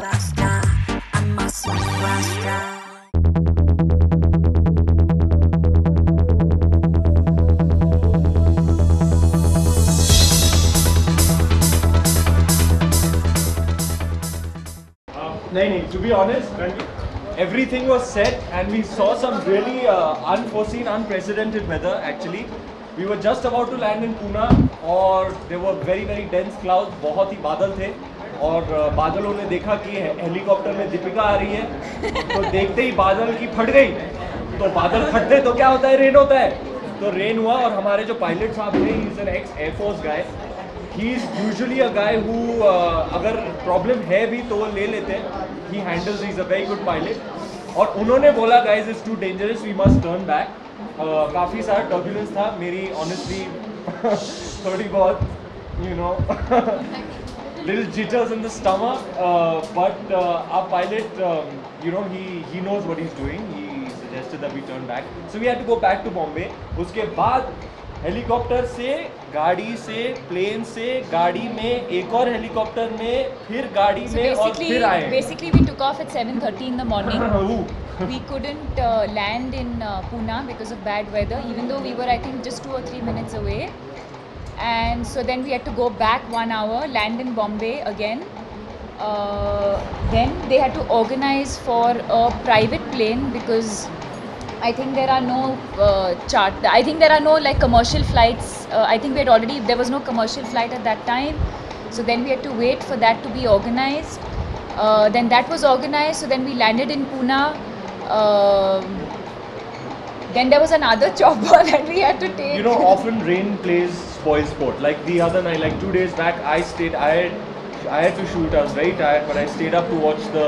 superstar. I'm a superstar. To be honest, everything was set and we saw some really unforeseen, unprecedented weather actually. We were just about to land in Pune और there were very dense clouds, बहुत ही बादल थे और बादलों ने देखा कि helicopter में दीपिका आ रही है तो देखते ही बादल की फट गई। तो बादल फटते तो क्या होता है, रेन होता है। तो रेन हुआ और हमारे जो पायलट साहब थे, he is an ex air force guy, he is usually a guy who अगर प्रॉब्लम है भी तो वो ले लेते हैं। He handles, he is a very good pilot. और उन्होंने बोला guys is too dangerous, we must turn back. काफ़ी सारा टर्बुलेंस था, मेरी ऑनेस्टली थोड़ी बहुत you know little jitters in the stomach, but our pilot, he knows what he's doing. He suggested that we turn back, so we had to go back to Bombay. उसके बाद helicopter से, गाड़ी से, plane से, गाड़ी में, एक और हेलीकॉप्टर में, फिर गाड़ी में और फिर आए। Basically, we took off at 7:30 in the morning. We couldn't land in Pune because of bad weather, even though we were, I think, just 2 or 3 minutes away. And so then we had to go back 1 hour, land in Bombay again. Then they had to organize for a private plane because I think there are no I think there are no like commercial flights. I think there was no commercial flight at that time. So then we had to wait for that to be organized. Then that was organized. So then we landed in Pune. Then there was another chopper that we had to take. You know, often rain plays spoil sport. Like the other night, like 2 days back, I had to shoot. I was very tired, but I stayed up to watch the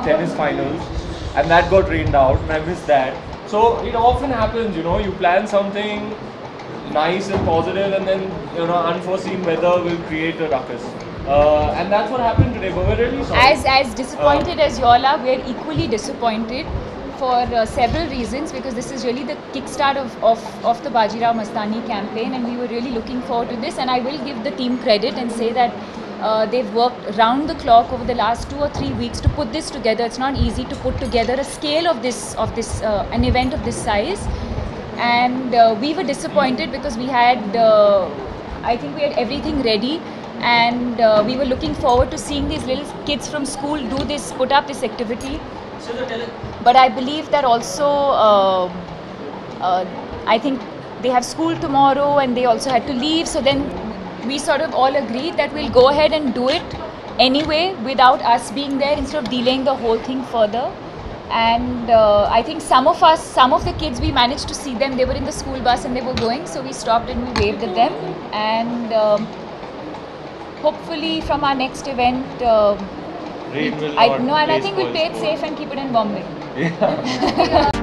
tennis finals, and that got rained out, and I missed that. So it often happens, you plan something nice and positive, and then unforeseen weather will create a ruckus. And that's what happened today. But we're really sorry. As disappointed as you all are, we're equally disappointed for several reasons, because this is really the kickstart of the Bajirao Mastani campaign, and we were really looking forward to this. And I will give the team credit and say that they've worked round the clock over the last 2 or 3 weeks to put this together. It's not easy to put together a scale of this an event of this size, and we were disappointed because we had I think we had everything ready, and we were looking forward to seeing these little kids from school put up this activity. But I believe that also I think they have school tomorrow and they also had to leave, so then we sort of all agreed that we'll go ahead and do it anyway without us being there, instead of delaying the whole thing further. And I think some of the kids, we managed to see them. They were in the school bus and they were going, so we stopped and we waved at them. And hopefully from our next event, rain will not and I play think we'll play it spoil safe and keep it in Bombay. sport. Yeah.